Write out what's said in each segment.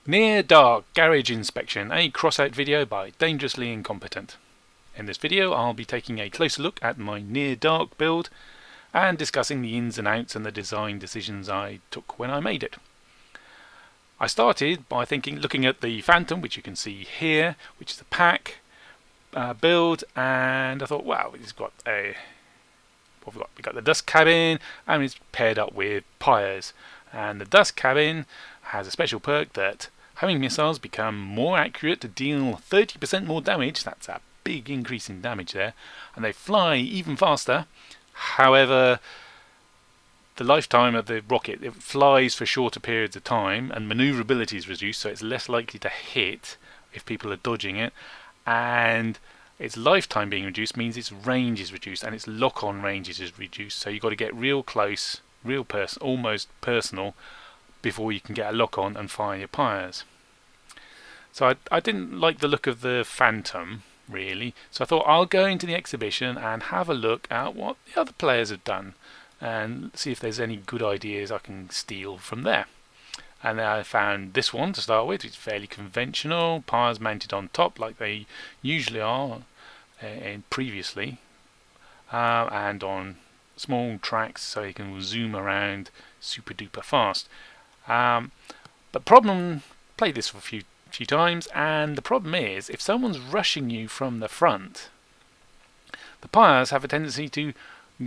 Near Dark Garage Inspection, a Crossout video by Dangerously Incompetent. In this video I'll be taking a closer look at my Near Dark build and discussing the ins and outs and the design decisions I took when I made it. I started by looking at the Phantom, which you can see here, which is a pack build, and I thought, wow, it's got we've got the Dusk cabin, and it's paired up with Pyres. And the Dusk cabin has a special perk that having missiles become more accurate to deal 30% more damage. That's a big increase in damage there, and they fly even faster. However, the lifetime of the rocket, it flies for shorter periods of time, and maneuverability is reduced, so it's less likely to hit if people are dodging it. And its lifetime being reduced means its range is reduced, and its lock-on range is reduced. So you've got to get real close, almost personal, before you can get a lock-on and fire your Pyres. So I didn't like the look of the Phantom, really. So I thought I'll go into the exhibition and have a look at what the other players have done and see if there's any good ideas I can steal from there. And I found this one to start with. It's fairly conventional, Pyres mounted on top like they usually are previously, and on small tracks so you can zoom around super duper fast. But played this for a few times, and the problem is if someone's rushing you from the front, the Pyres have a tendency to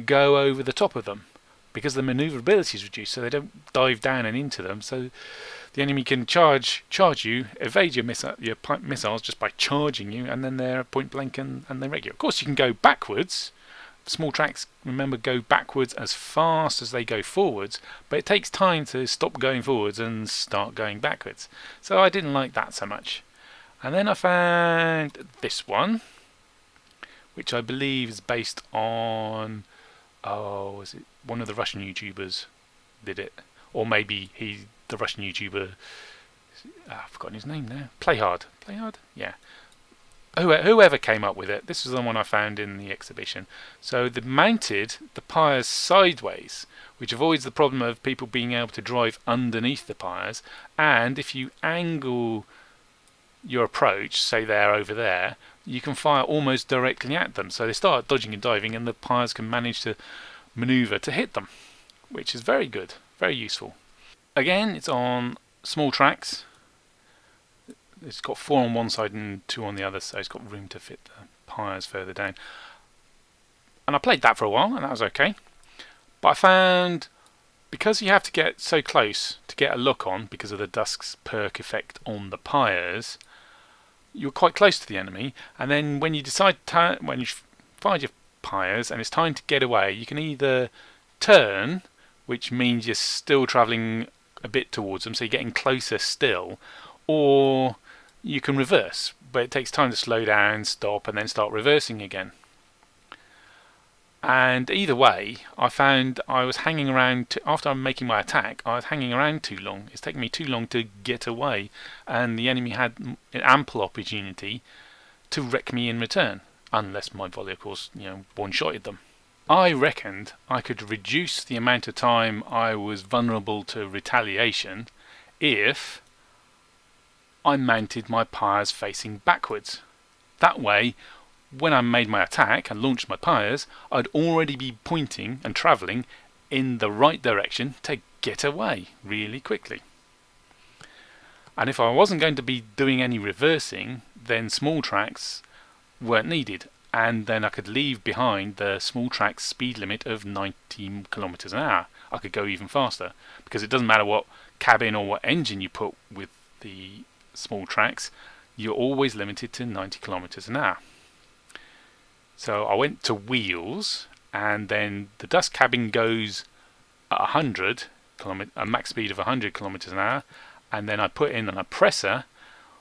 go over the top of them because the maneuverability is reduced, so they don't dive down and into them. So the enemy can charge you, evade your missiles just by charging you, and then they're point blank and they wreck you. Of course, you can go backwards. Small tracks, remember, go backwards as fast as they go forwards, but it takes time to stop going forwards and start going backwards. So I didn't like that so much. And then I found this one, which I believe is based on, was it one of the Russian YouTubers did it? Or maybe the Russian YouTuber, I've forgotten his name now. Playhard? Yeah. Whoever came up with it, this is the one I found in the exhibition. So they mounted the Pyres sideways, which avoids the problem of people being able to drive underneath the Pyres. And if you angle your approach, say they're over there, you can fire almost directly at them. So they start dodging and diving, and the Pyres can manage to maneuver to hit them, which is very good, very useful. Again, it's on small tracks. It's got 4 on one side and 2 on the other, so it's got room to fit the Pyres further down. And I played that for a while, and that was okay. But I found, because you have to get so close to get a lock on because of the Dusk's perk effect on the Pyres, you're quite close to the enemy, and then when you when you find your Pyres and it's time to get away, you can either turn, which means you're still travelling a bit towards them, so you're getting closer still, or you can reverse, but it takes time to slow down, stop, and then start reversing again. And either way, I found I was hanging around, after I'm making my attack, I was hanging around too long. It's taking me too long to get away, and the enemy had an ample opportunity to wreck me in return, unless my volley, of course, one-shotted them. I reckoned I could reduce the amount of time I was vulnerable to retaliation if I mounted my Pyres facing backwards. That way, when I made my attack and launched my Pyres, I'd already be pointing and travelling in the right direction to get away really quickly. And if I wasn't going to be doing any reversing, then small tracks weren't needed, and then I could leave behind the small tracks speed limit of 90 kilometers an hour. I could go even faster, because it doesn't matter what cabin or what engine you put with the small tracks, you're always limited to 90 kilometers an hour. So I went to wheels, and then the Dusk cabin goes at 100 a max speed of 100 kilometers an hour, and then I put in an oppressor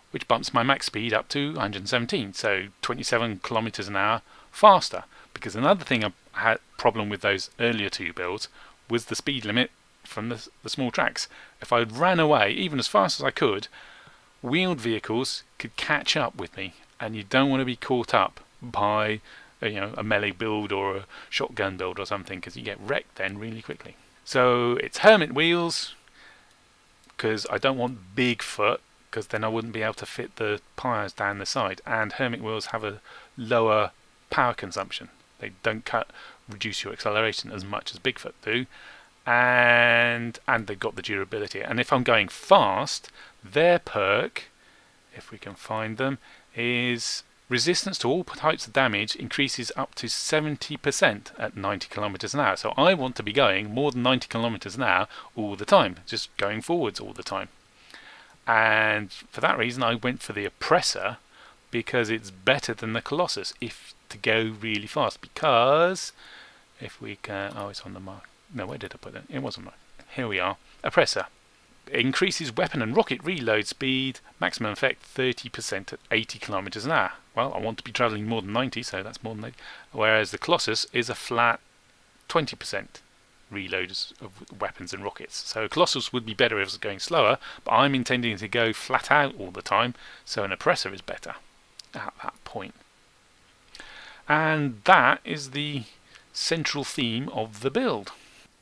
which bumps my max speed up to 117, so 27 kilometers an hour faster. Because another thing I had problem with those earlier two builds was the speed limit from the small tracks. If I ran away even as fast as I could, wheeled vehicles could catch up with me, and you don't want to be caught up by a melee build or a shotgun build or something, because you get wrecked then really quickly. So it's Hermit wheels, because I don't want Bigfoot because then I wouldn't be able to fit the Pyres down the side, and Hermit wheels have a lower power consumption. They don't reduce your acceleration as much as Bigfoot do, and they've got the durability. And if I'm going fast, their perk, if we can find them, is resistance to all types of damage increases up to 70% at 90 kilometers an hour. So I want to be going more than 90 kilometers an hour all the time, just going forwards all the time. And for that reason I went for the Oppressor, because it's better than the Colossus if to go really fast. Because if we can, oh, it's on the mark. No, where did I put it? It wasn't right. Here we are. Oppressor. It increases weapon and rocket reload speed, maximum effect 30% at 80 kilometers an hour. Well, I want to be travelling more than 90, so that's more than 80. Whereas the Colossus is a flat 20% reload of weapons and rockets. So Colossus would be better if it was going slower, but I'm intending to go flat out all the time, so an Oppressor is better at that point. And that is the central theme of the build.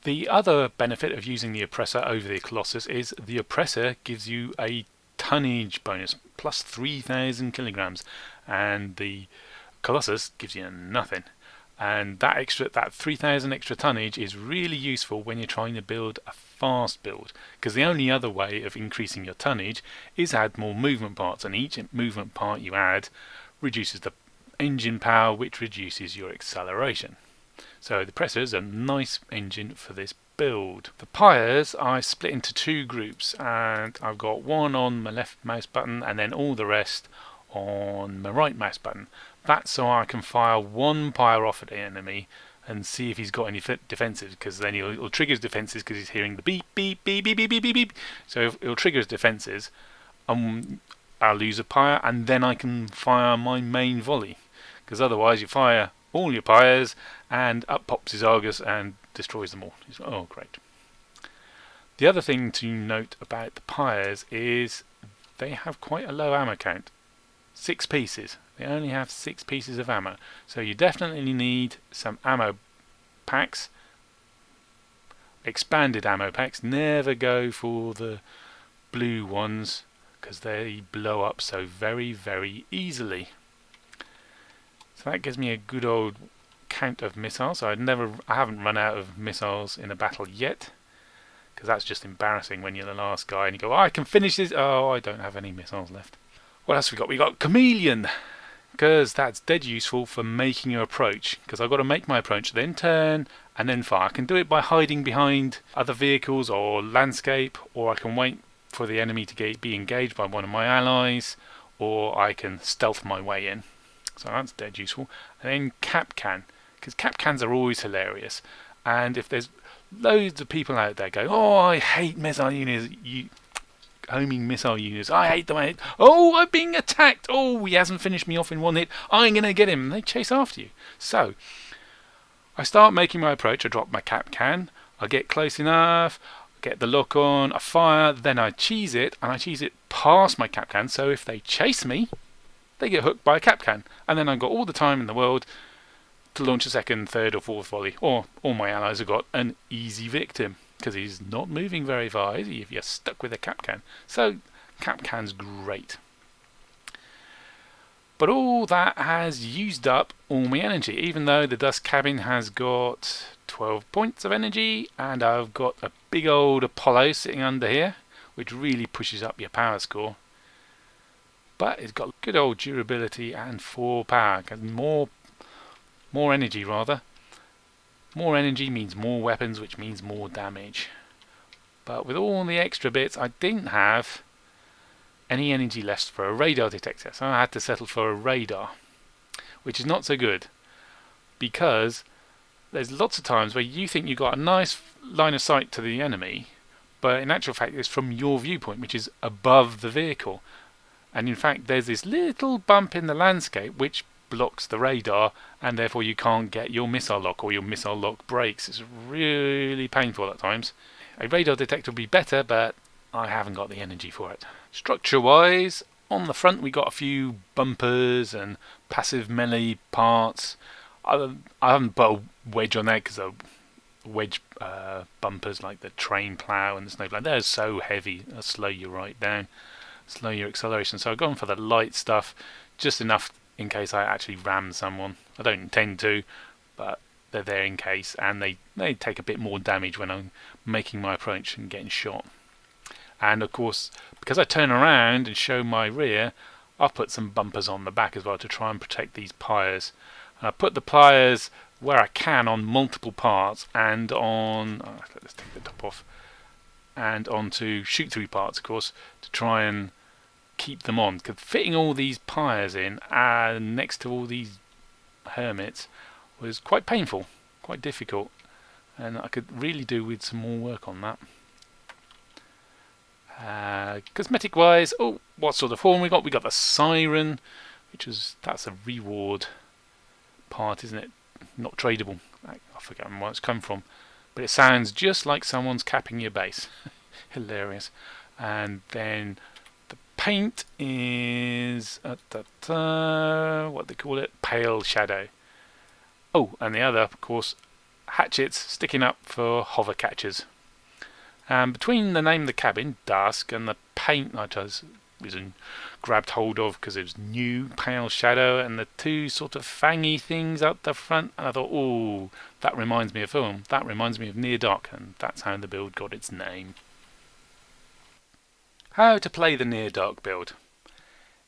The other benefit of using the Oppressor over the Colossus is the Oppressor gives you a tonnage bonus, plus 3,000 kilograms, and the Colossus gives you nothing. And that 3,000 extra tonnage is really useful when you're trying to build a fast build, because the only other way of increasing your tonnage is add more movement parts, and each movement part you add reduces the engine power, which reduces your acceleration. So the Oppressor is a nice engine for this build. The Pyres I split into two groups, and I've got one on my left mouse button and then all the rest on my right mouse button. That's so I can fire one Pyre off at the enemy and see if he's got any defenses, because then he'll trigger his defenses because he's hearing the beep, beep, beep, beep, beep, beep, beep, beep. So he'll trigger his defenses, I'll lose a Pyre, and then I can fire my main volley, because otherwise you fire all your Pyres and up pops his Argus and destroys them all. Oh, great. The other thing to note about the Pyres is they have quite a low ammo count. 6 pieces. They only have 6 pieces of ammo. So you definitely need some ammo packs. Expanded ammo packs. Never go for the blue ones, because they blow up so very, very easily. So that gives me a good old count of missiles. So I haven't run out of missiles in a battle yet, because that's just embarrassing when you're the last guy and you go, oh, I can finish this. Oh, I don't have any missiles left. What else we got? We got Chameleon, because that's dead useful for making your approach, because I've got to make my approach, then turn and then fire. I can do it by hiding behind other vehicles or landscape, or I can wait for the enemy to be engaged by one of my allies, or I can stealth my way in. So that's dead useful. And then Capcan, because Capcans are always hilarious. And if there's loads of people out there going, oh, I hate missile units, homing missile units, I hate them, oh, I'm being attacked, oh, he hasn't finished me off in one hit, I'm going to get him, and they chase after you. So I start making my approach, I drop my Capcan, I get close enough, get the lock on, I fire, then I cheese it, and I cheese it past my Capcan, so if they chase me, they get hooked by a Capcan, and then I've got all the time in the world to launch a second, third or fourth volley, or all my allies have got an easy victim, because he's not moving very far, is he, if you're stuck with a Capcan. So Capcan's great. But all that has used up all my energy, even though the Dusk cabin has got 12 points of energy, and I've got a big old Apollo sitting under here, which really pushes up your power score. But it's got good old durability and 4 power, more energy rather. More energy means more weapons, which means more damage. But with all the extra bits, I didn't have any energy left for a radar detector, so I had to settle for a radar, which is not so good, because there's lots of times where you think you've got a nice line of sight to the enemy, but in actual fact it's from your viewpoint, which is above the vehicle. And in fact there's this little bump in the landscape which blocks the radar, and therefore you can't get your missile lock, or your missile lock breaks. It's really painful at times. A radar detector would be better, but I haven't got the energy for it. Structure wise, on the front we got a few bumpers and passive melee parts. I haven't put a wedge on there, because the wedge bumpers like the train plough and the snowplow, they're so heavy, they'll slow you right down. slow your acceleration. So I've gone for the light stuff, just enough in case I actually ram someone. I don't intend to, but they're there in case, and they take a bit more damage when I'm making my approach and getting shot. And of course, because I turn around and show my rear, I'll put some bumpers on the back as well to try and protect these Pyres. And I put the Pyres where I can on multiple parts, and on let's take the top off, and onto shoot through parts, of course, to try and keep them on. Because fitting all these Pyres in next to all these hermits was quite painful, quite difficult, and I could really do with some more work on that. Cosmetic wise, oh, what sort of horn we got? We got the siren, that's a reward part, isn't it? Not tradable. I forget where it's come from, but it sounds just like someone's capping your base. Hilarious. And then the paint is what they call it, pale shadow. Oh, and the other, of course, hatchets sticking up for hover catchers. Between the name of the cabin, Dusk, and the paint I was grabbed hold of because it was new, pale shadow, and the two sort of fangy things up the front, and I thought, oh, that reminds me of film. That reminds me of Near Dark, and that's how the build got its name. How to play the Near Dark build.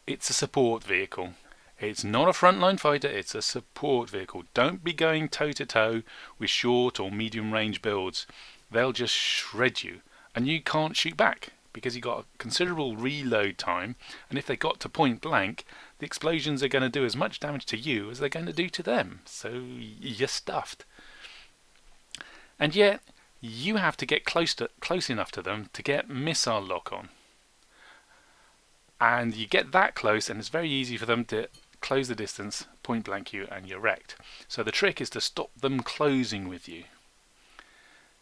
It's a support vehicle. It's not a frontline fighter, it's a support vehicle. Don't be going toe-to-toe with short or medium range builds. They'll just shred you, and you can't shoot back because you've got a considerable reload time, and if they got to point blank, the explosions are going to do as much damage to you as they're going to do to them, so you're stuffed. And yet, you have to get close enough to them to get missile lock on. And you get that close, and it's very easy for them to close the distance, point blank you, and you're wrecked. So the trick is to stop them closing with you.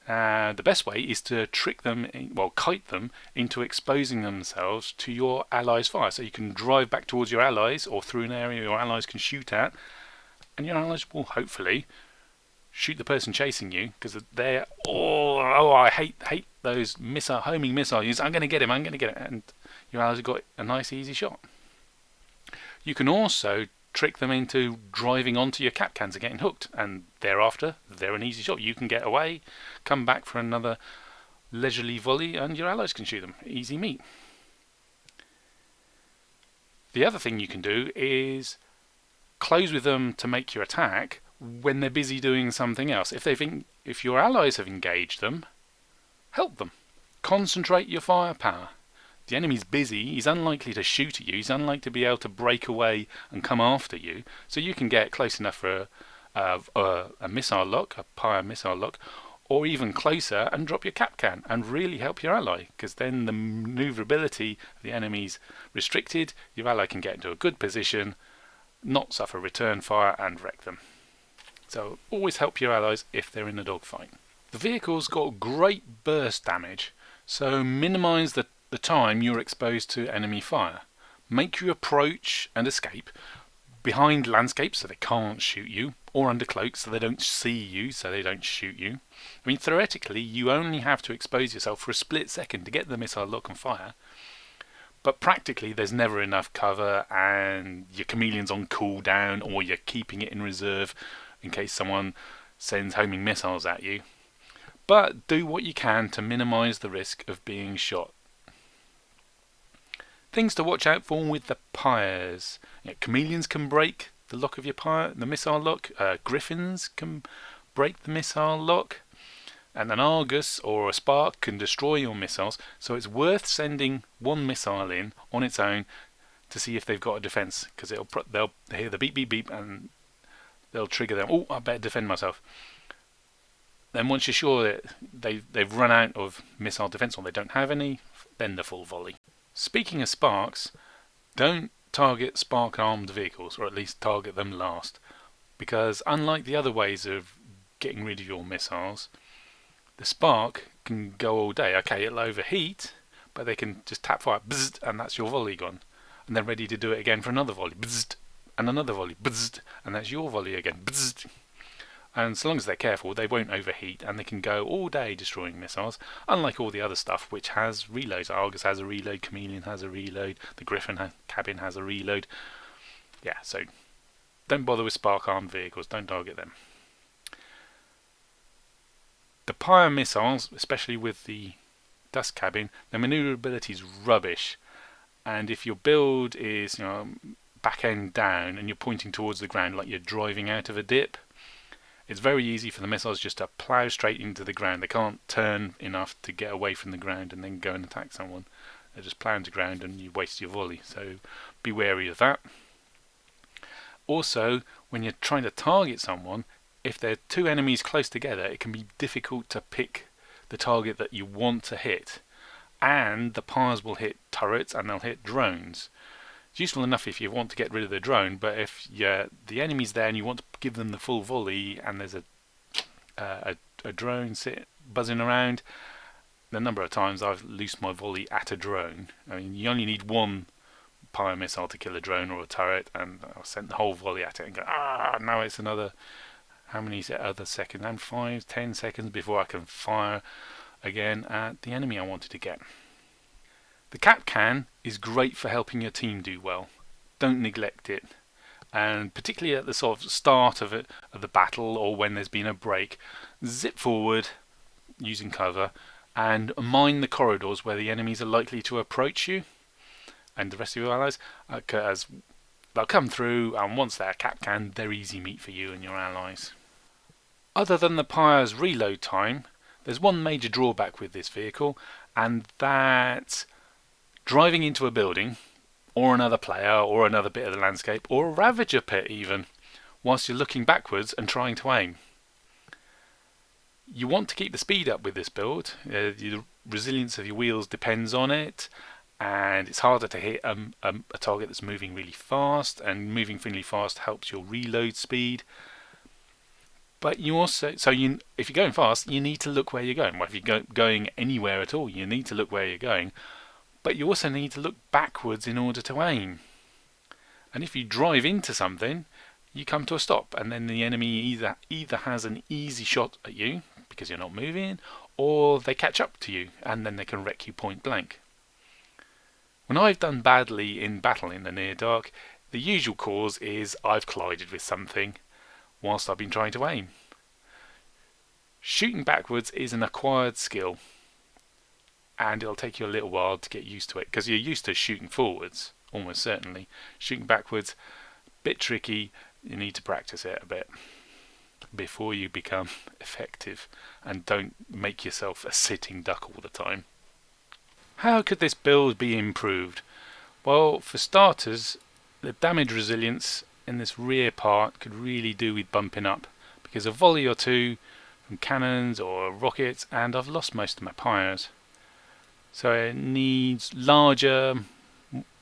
The best way is to trick them, kite them into exposing themselves to your allies' fire. So you can drive back towards your allies or through an area your allies can shoot at, and your allies will hopefully shoot the person chasing you because they're I hate those homing missiles. I'm going to get him, and your allies have got a nice easy shot. You can also trick them into driving onto your cap cans and getting hooked, and thereafter they're an easy shot. You can get away, come back for another leisurely volley, and your allies can shoot them. Easy meat. The other thing you can do is close with them to make your attack when they're busy doing something else. If your allies have engaged them, help them. Concentrate your firepower. The enemy's busy, he's unlikely to shoot at you, he's unlikely to be able to break away and come after you, so you can get close enough for a missile lock, a Pyre missile lock, or even closer and drop your cap can and really help your ally, because then the maneuverability of the enemy's restricted, your ally can get into a good position, not suffer return fire and wreck them. So always help your allies if they're in a dogfight. The vehicle's got great burst damage, so minimise the time you're exposed to enemy fire. Make your approach and escape behind landscapes so they can't shoot you, or under cloaks so they don't see you, so they don't shoot you. I mean, theoretically, you only have to expose yourself for a split second to get the missile lock and fire, but practically there's never enough cover, and your chameleon's on cooldown, or you're keeping it in reserve in case someone sends homing missiles at you. But do what you can to minimise the risk of being shot. Things to watch out for with the Pyres. Chameleons can break the lock of your Pyre, the missile lock. Griffins can break the missile lock. And an Argus or a Spark can destroy your missiles. So it's worth sending one missile in on its own to see if they've got a defense, because they'll hear the beep beep beep and they'll trigger them. Oh, I better defend myself. Then once you're sure that they've run out of missile defense or they don't have any, then the full volley. Speaking of Sparks, don't target Spark-armed vehicles, or at least target them last, because unlike the other ways of getting rid of your missiles, the Spark can go all day. Okay, it'll overheat, but they can just tap fire, bzzzt, and that's your volley gone, and they're ready to do it again for another volley, bzzzt, and another volley, bzzzt, and that's your volley again, bzzzt. And so long as they're careful, they won't overheat, and they can go all day destroying missiles, unlike all the other stuff which has reloads. Argus has a reload, Chameleon has a reload, the Griffin cabin has a reload. Yeah, so don't bother with spark-armed vehicles, don't target them. The Pyre missiles, especially with the Dusk cabin, their maneuverability is rubbish. And if your build is, back end down and you're pointing towards the ground like you're driving out of a dip, it's very easy for the missiles just to plough straight into the ground. They can't turn enough to get away from the ground and then go and attack someone. They just plough into the ground and you waste your volley. So be wary of that. Also, when you're trying to target someone, if there are two enemies close together, it can be difficult to pick the target that you want to hit. And the Pyres will hit turrets and they'll hit drones. It's useful enough if you want to get rid of the drone, but if the enemy's there and you want to give them the full volley and there's a drone buzzing around, the number of times I've loosed my volley at a drone. I mean, you only need one Pyre missile to kill a drone or a turret, and I'll send the whole volley at it and go, now it's another, how many other seconds? And 5, 10 seconds before I can fire again at the enemy I wanted to get. The cap can is great for helping your team do well. Don't neglect it. And particularly at the sort of start of the battle, or when there's been a break, zip forward using cover and mine the corridors where the enemies are likely to approach you and the rest of your allies, as they'll come through, and once they're cap can, they're easy meat for you and your allies. Other than the Pyre's reload time, there's one major drawback with this vehicle, and that driving into a building, or another player, or another bit of the landscape, or a Ravager pit even, whilst you're looking backwards and trying to aim. You want to keep the speed up with this build. The resilience of your wheels depends on it, and it's harder to hit a target that's moving really fast, and moving really fast helps your reload speed. But you also, if you're going fast, you need to look where you're going. Well, if you're going anywhere at all, you need to look where you're going. But you also need to look backwards in order to aim. And if you drive into something, you come to a stop, and then the enemy either has an easy shot at you because you're not moving, or they catch up to you and then they can wreck you point blank. When I've done badly in battle in the Near Dark, the usual cause is I've collided with something whilst I've been trying to aim. Shooting backwards is an acquired skill, and it'll take you a little while to get used to it, because you're used to shooting forwards, almost certainly. Shooting backwards, bit tricky, you need to practice it a bit before you become effective, and don't make yourself a sitting duck all the time. How could this build be improved? Well, for starters, the damage resilience in this rear part could really do with bumping up, because a volley or two from cannons or rockets, and I've lost most of my Pyres. So it needs larger,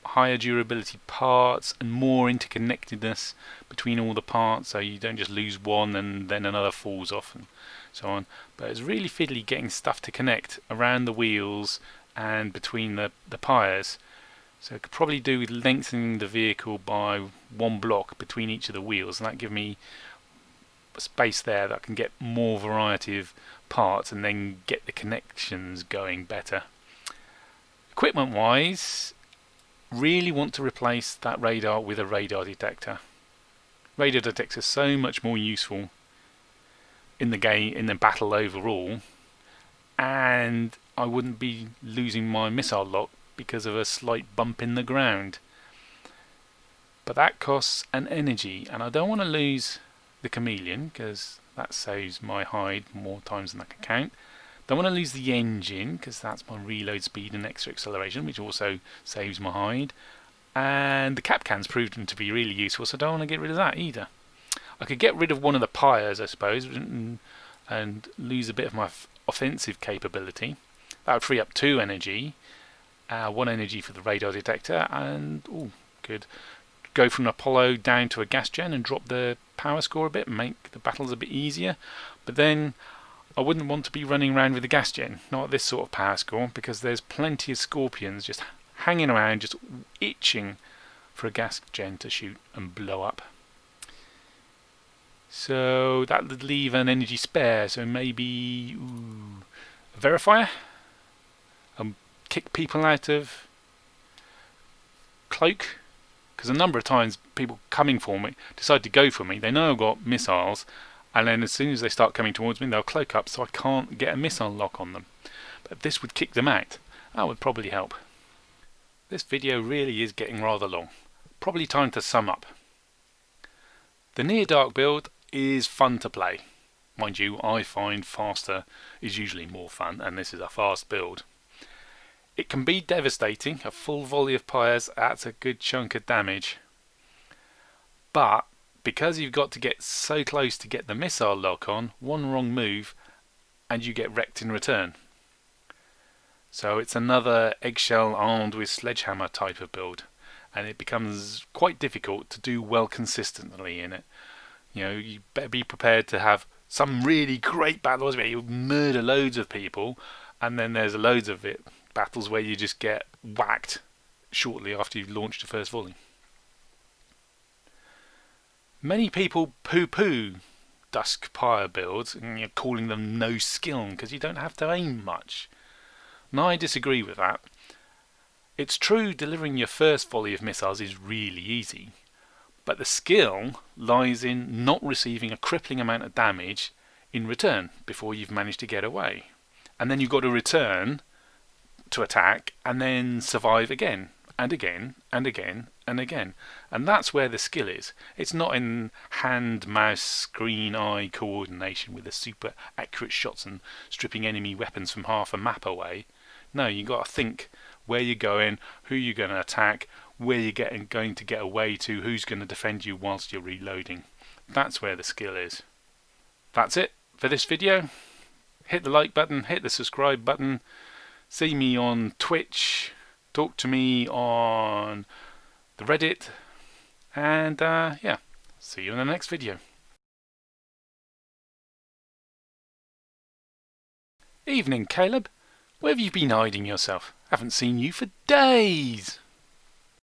higher durability parts and more interconnectedness between all the parts, so you don't just lose one and then another falls off and so on. But it's really fiddly getting stuff to connect around the wheels and between the Pyres. So it could probably do with lengthening the vehicle by one block between each of the wheels, and that give me space there that can get more variety of parts and then get the connections going better. Equipment wise, really want to replace that radar with a radar detector. Radar detector is so much more useful in the game, in the battle overall, and I wouldn't be losing my missile lock because of a slight bump in the ground. But that costs an energy, and I don't want to lose the Chameleon because that saves my hide more times than I can count. Don't want to lose the engine because that's my reload speed and extra acceleration, which also saves my hide. And the cap can's proven to be really useful, so I don't want to get rid of that either. I could get rid of one of the Pyres, I suppose, and lose a bit of my offensive capability. That would free up 2 energy, 1 energy for the radar detector, and could go from Apollo down to a gas gen and drop the power score a bit and make the battles a bit easier. But then I wouldn't want to be running around with the gas gen, not at this sort of power score, because there's plenty of Scorpions just hanging around, just itching for a gas gen to shoot and blow up. So that would leave an energy spare, so maybe a verifier? Kick people out of cloak? Because a number of times people coming for me decide to go for me. They know I've got missiles, and then as soon as they start coming towards me, they'll cloak up so I can't get a missile lock on them. But this would kick them out. That would probably help. This video really is getting rather long. Probably time to sum up. The near dark build is fun to play. Mind you, I find faster is usually more fun, and this is a fast build. It can be devastating. A full volley of Pyres, that's a good chunk of damage. But because you've got to get so close to get the missile lock on, one wrong move and you get wrecked in return. So it's another eggshell armed with sledgehammer type of build, and it becomes quite difficult to do well consistently in it. You know, you better be prepared to have some really great battles where you murder loads of people, and then there's loads of battles where you just get whacked shortly after you've launched your first volley. Many people poo-poo Dusk Pyre builds, and you're calling them no skill because you don't have to aim much. And I disagree with that. It's true delivering your first volley of missiles is really easy, but the skill lies in not receiving a crippling amount of damage in return before you've managed to get away. And then you've got to return to attack and then survive again and again and again and again. And that's where the skill is. It's not in hand, mouse, screen, eye coordination with the super accurate shots and stripping enemy weapons from half a map away. No, you've got to think where you're going, who you're going to attack, where you're going to get away to, who's going to defend you whilst you're reloading. That's where the skill is. That's it for this video. Hit the like button, hit the subscribe button, see me on Twitch, talk to me on the Reddit, and yeah, see you in the next video. Evening, Caleb. Where have you been hiding yourself? Haven't seen you for days.